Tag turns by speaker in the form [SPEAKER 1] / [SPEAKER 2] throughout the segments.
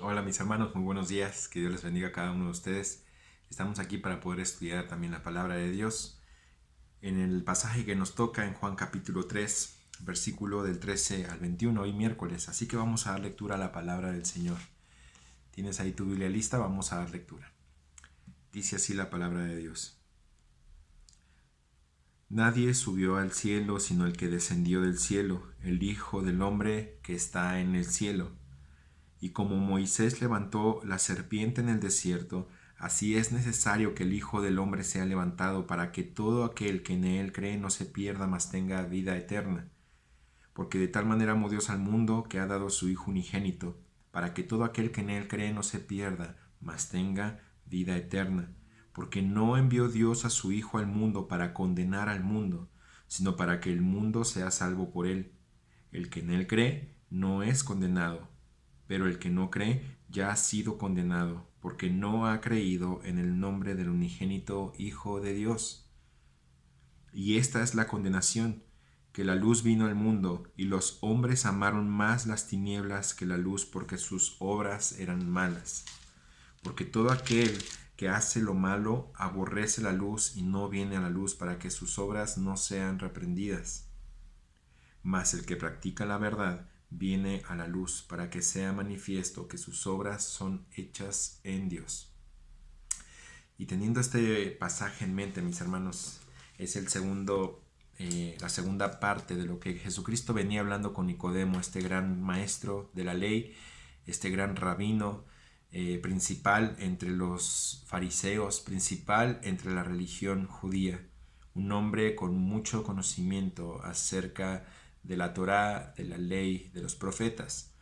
[SPEAKER 1] Hola mis hermanos, muy buenos días, que Dios les bendiga a cada uno de ustedes. Estamos aquí para poder estudiar también la palabra de Dios. En el pasaje que nos toca en Juan capítulo 3, versículo del 13 al 21, hoy miércoles, así que vamos a dar lectura a la palabra del Señor. ¿Tienes ahí tu Biblia lista? Vamos a dar lectura. Dice así la palabra de Dios. Nadie subió al cielo sino el que descendió del cielo, el Hijo del Hombre que está en el cielo. Y como Moisés levantó la serpiente en el desierto, así es necesario que el Hijo del Hombre sea levantado para que todo aquel que en él cree no se pierda, mas tenga vida eterna. Porque de tal manera amó Dios al mundo que ha dado a su Hijo unigénito, para que todo aquel que en él cree no se pierda, mas tenga vida eterna. Porque no envió Dios a su Hijo al mundo para condenar al mundo, sino para que el mundo sea salvo por él. El que en él cree no es condenado, pero el que no cree ya ha sido condenado, porque no ha creído en el nombre del unigénito Hijo de Dios. Y esta es la condenación, que la luz vino al mundo, y los hombres amaron más las tinieblas que la luz, porque sus obras eran malas. Porque todo aquel que hace lo malo aborrece la luz y no viene a la luz, para que sus obras no sean reprendidas. Mas el que practica la verdad viene a la luz, para que sea manifiesto que sus obras son hechas en Dios. Y teniendo este pasaje en mente, mis hermanos, es la segunda parte de lo que Jesucristo venía hablando con Nicodemo, este gran maestro de la ley, este gran rabino, principal entre los fariseos, principal entre la religión judía, un hombre con mucho conocimiento acerca de la Torá, de la ley, de los profetas.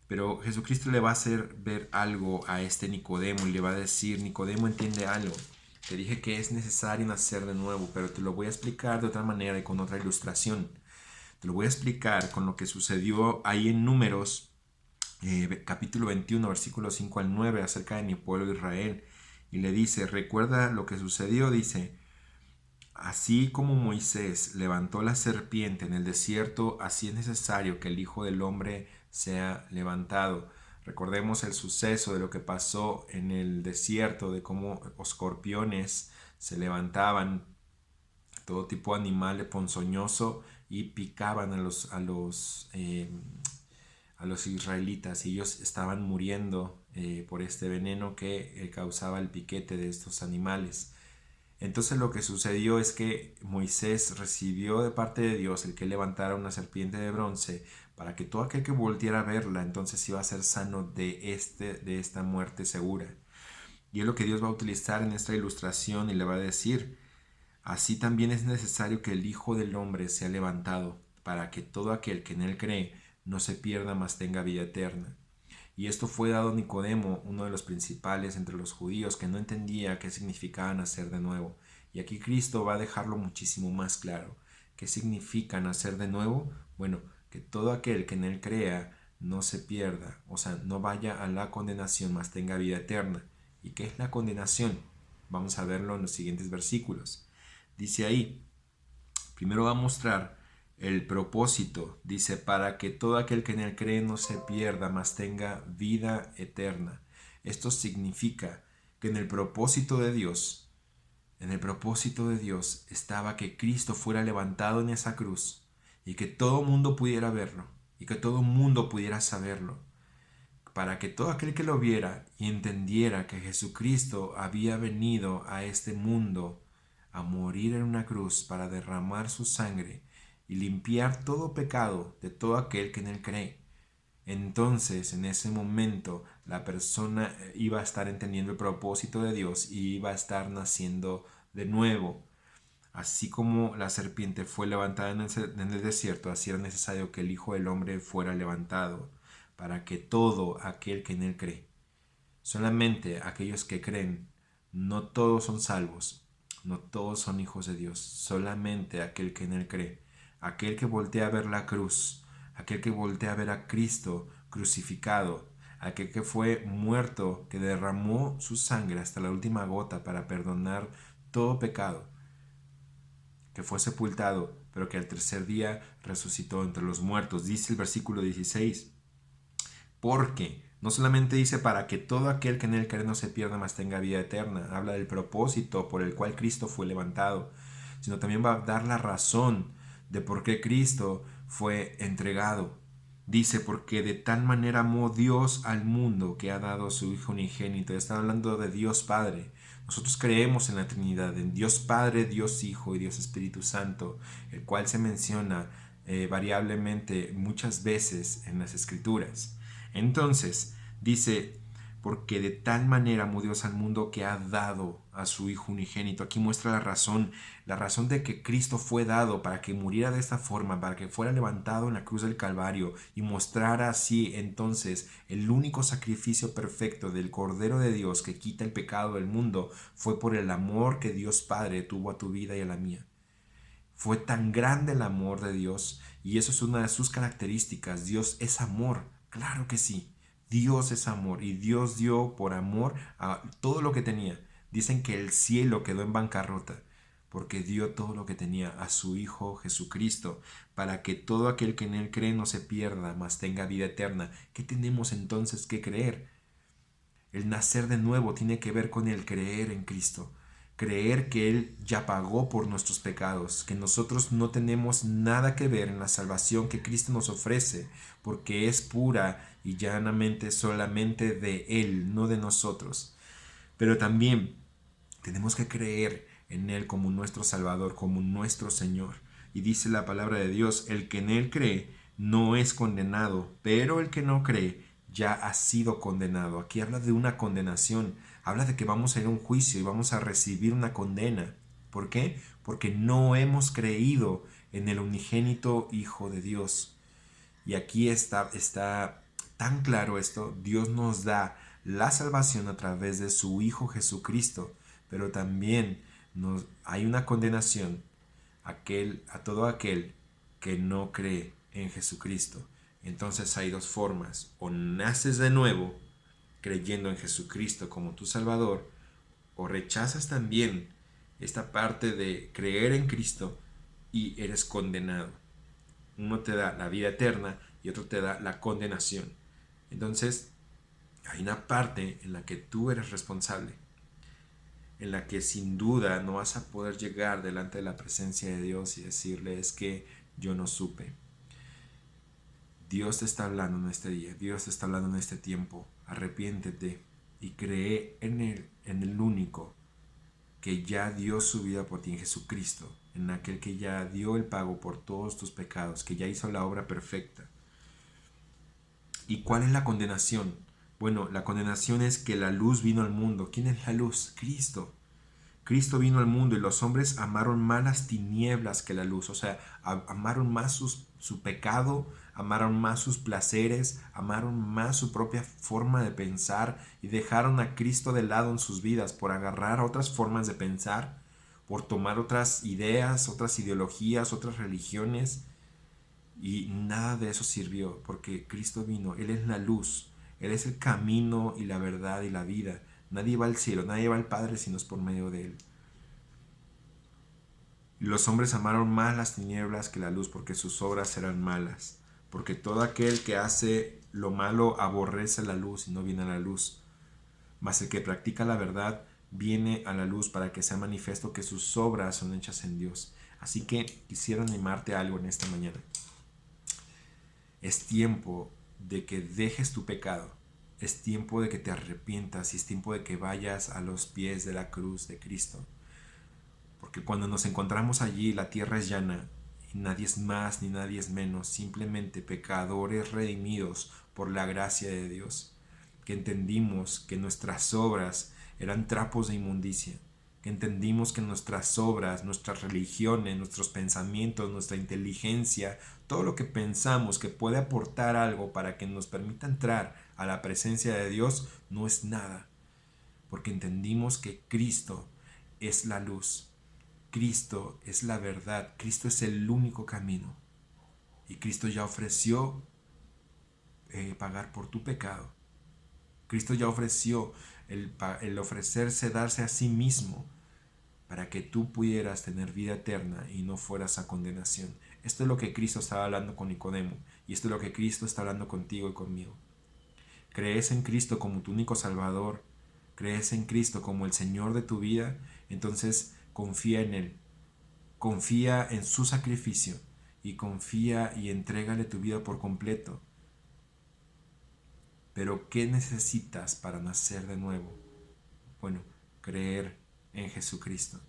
[SPEAKER 1] Pero Jesucristo le va a hacer ver algo a este Nicodemo y le va a decir: Nicodemo, entiende algo. Te dije que es necesario nacer de nuevo, pero te lo voy a explicar de otra manera y con otra ilustración. Te lo voy a explicar con lo que sucedió ahí en Números, capítulo 21, versículos 5 al 9, acerca de mi pueblo Israel. Y le dice: recuerda lo que sucedió, dice: así como Moisés levantó la serpiente en el desierto, así es necesario que el Hijo del Hombre sea levantado. Recordemos el suceso de lo que pasó en el desierto, de cómo escorpiones se levantaban, todo tipo de animal ponzoñoso, y picaban a los israelitas, y ellos estaban muriendo por este veneno que causaba el piquete de estos animales. Entonces lo que sucedió es que Moisés recibió de parte de Dios el que levantara una serpiente de bronce, para que todo aquel que volviera a verla entonces iba a ser sano de esta muerte segura. Y es lo que Dios va a utilizar en esta ilustración, y le va a decir: así también es necesario que el Hijo del Hombre sea levantado, para que todo aquel que en él cree no se pierda, mas tenga vida eterna. Y esto fue dado a Nicodemo, uno de los principales entre los judíos, que no entendía qué significaba nacer de nuevo. Y aquí Cristo va a dejarlo muchísimo más claro. ¿Qué significa nacer de nuevo? Bueno, que todo aquel que en él crea no se pierda, o sea, no vaya a la condenación, mas tenga vida eterna. ¿Y qué es la condenación? Vamos a verlo en los siguientes versículos. Dice ahí: primero va a mostrar el propósito. Dice: para que todo aquel que en él cree no se pierda, mas tenga vida eterna. Esto significa que en el propósito de Dios estaba que Cristo fuera levantado en esa cruz, y que todo mundo pudiera verlo, y que todo mundo pudiera saberlo, para que todo aquel que lo viera y entendiera que Jesucristo había venido a este mundo a morir en una cruz para derramar su sangre y limpiar todo pecado de todo aquel que en él cree. Entonces, en ese momento, la persona iba a estar entendiendo el propósito de Dios y iba a estar naciendo de nuevo. Así como la serpiente fue levantada en el desierto, así era necesario que el Hijo del Hombre fuera levantado, para que todo aquel que en él cree, solamente aquellos que creen, no todos son salvos, no todos son hijos de Dios, solamente aquel que en él cree, aquel que voltea a ver la cruz, aquel que voltea a ver a Cristo crucificado, aquel que fue muerto, que derramó su sangre hasta la última gota para perdonar todo pecado, que fue sepultado, pero que al tercer día resucitó entre los muertos. Dice el versículo 16: porque No solamente dice para que todo aquel que en él cree no se pierda, mas tenga vida eterna. Habla del propósito por el cual Cristo fue levantado, sino también va a dar la razón de por qué Cristo fue entregado. Dice, porque de tal manera amó Dios al mundo que ha dado a su Hijo unigénito. Está hablando de Dios Padre. Nosotros creemos en la Trinidad, en Dios Padre, Dios Hijo y Dios Espíritu Santo, el cual se menciona variablemente muchas veces en las Escrituras. Entonces, dice, porque de tal manera amó Dios al mundo que ha dado a su Hijo unigénito. Aquí muestra la razón de que Cristo fue dado para que muriera de esta forma, para que fuera levantado en la cruz del Calvario y mostrara así entonces el único sacrificio perfecto del Cordero de Dios que quita el pecado del mundo, fue por el amor que Dios Padre tuvo a tu vida y a la mía. Fue tan grande el amor de Dios, y eso es una de sus características. Dios es amor, claro que sí. Dios es amor, y Dios dio por amor a todo lo que tenía. Dicen que el cielo quedó en bancarrota porque dio todo lo que tenía a su Hijo Jesucristo, para que todo aquel que en él cree no se pierda, mas tenga vida eterna. ¿Qué tenemos entonces que creer? El nacer de nuevo tiene que ver con el creer en Cristo. Creer que Él ya pagó por nuestros pecados, que nosotros no tenemos nada que ver en la salvación que Cristo nos ofrece, porque es pura y llanamente solamente de Él, no de nosotros. Pero también tenemos que creer en Él como nuestro Salvador, como nuestro Señor. Y dice la palabra de Dios, el que en Él cree no es condenado, pero el que no cree ya ha sido condenado. Aquí habla de una condenación, habla de que vamos a ir a un juicio y vamos a recibir una condena. ¿Por qué? Porque no hemos creído en el unigénito Hijo de Dios. Y aquí está tan claro esto. Dios nos da la salvación a través de su Hijo Jesucristo, pero también hay una condenación a todo aquel que no cree en Jesucristo. Entonces hay dos formas: o naces de nuevo creyendo en Jesucristo como tu Salvador, o rechazas también esta parte de creer en Cristo y eres condenado. Uno te da la vida eterna y otro te da la condenación. Entonces hay una parte en la que tú eres responsable, en la que sin duda no vas a poder llegar delante de la presencia de Dios y decirle: es que yo no supe. Dios te está hablando en este día, Dios te está hablando en este tiempo. Arrepiéntete y cree en el único que ya dio su vida por ti, en Jesucristo, en aquel que ya dio el pago por todos tus pecados, que ya hizo la obra perfecta. ¿Y cuál es la condenación? Bueno, la condenación es que la luz vino al mundo. ¿Quién es la luz? Cristo. Cristo vino al mundo y los hombres amaron más las tinieblas que la luz. O sea, amaron más su pecado, amaron más sus placeres, amaron más su propia forma de pensar y dejaron a Cristo de lado en sus vidas por agarrar otras formas de pensar, por tomar otras ideas, otras ideologías, otras religiones. Y nada de eso sirvió, porque Cristo vino, Él es la luz, Él es el camino y la verdad y la vida. Nadie va al cielo, nadie va al Padre si no es por medio de Él. Y los hombres amaron más las tinieblas que la luz, porque sus obras eran malas. Porque todo aquel que hace lo malo aborrece la luz y no viene a la luz. Mas el que practica la verdad viene a la luz, para que sea manifiesto que sus obras son hechas en Dios. Así que quisiera animarte a algo en esta mañana. Es tiempo de que dejes tu pecado. Es tiempo de que te arrepientas y es tiempo de que vayas a los pies de la cruz de Cristo. Porque cuando nos encontramos allí, la tierra es llana y nadie es más ni nadie es menos, simplemente pecadores redimidos por la gracia de Dios. Que entendimos que nuestras obras eran trapos de inmundicia, que entendimos que nuestras obras, nuestras religiones, nuestros pensamientos, nuestra inteligencia, todo lo que pensamos que puede aportar algo para que nos permita entrar a la presencia de Dios, no es nada, porque entendimos que Cristo es la luz, Cristo es la verdad, Cristo es el único camino, y Cristo ya ofreció pagar por tu pecado. Cristo ya ofreció el ofrecerse, darse a sí mismo para que tú pudieras tener vida eterna y no fueras a condenación. Esto es lo que Cristo estaba hablando con Nicodemo, y esto es lo que Cristo está hablando contigo y conmigo. crees en Cristo como tu único Salvador, crees en Cristo como el Señor de tu vida, entonces confía en Él, confía en su sacrificio y confía y entrégale tu vida por completo. Pero ¿qué necesitas para nacer de nuevo? Bueno, creer en Jesucristo,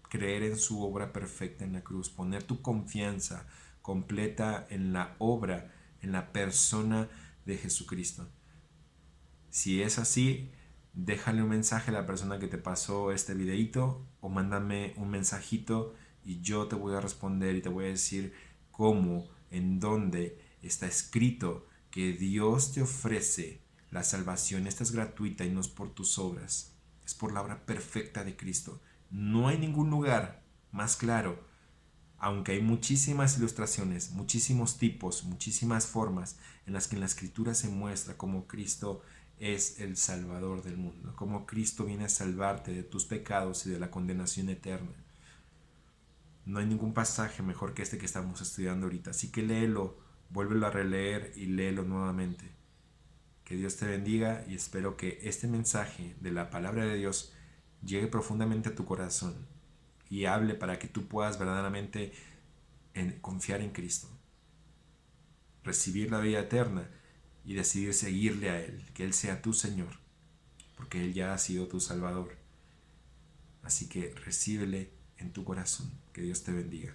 [SPEAKER 1] creer en su obra perfecta en la cruz, poner tu confianza completa en la obra, en la persona de Jesucristo. Si es así, déjale un mensaje a la persona que te pasó este videito o mándame un mensajito y yo te voy a responder y te voy a decir cómo, en dónde está escrito que Dios te ofrece la salvación. Esta es gratuita y no es por tus obras, es por la obra perfecta de Cristo. No hay ningún lugar más claro, aunque hay muchísimas ilustraciones, muchísimos tipos, muchísimas formas en las que en la Escritura se muestra cómo Cristo es el Salvador del mundo, cómo Cristo viene a salvarte de tus pecados y de la condenación eterna. No hay ningún pasaje mejor que este que estamos estudiando ahorita, así que léelo, vuélvelo a releer y léelo nuevamente. Que Dios te bendiga y espero que este mensaje de la palabra de Dios llegue profundamente a tu corazón y hable para que tú puedas verdaderamente confiar en Cristo, recibir la vida eterna y decidir seguirle a Él, que Él sea tu Señor, porque Él ya ha sido tu Salvador. Así que recíbele en tu corazón. Que Dios te bendiga.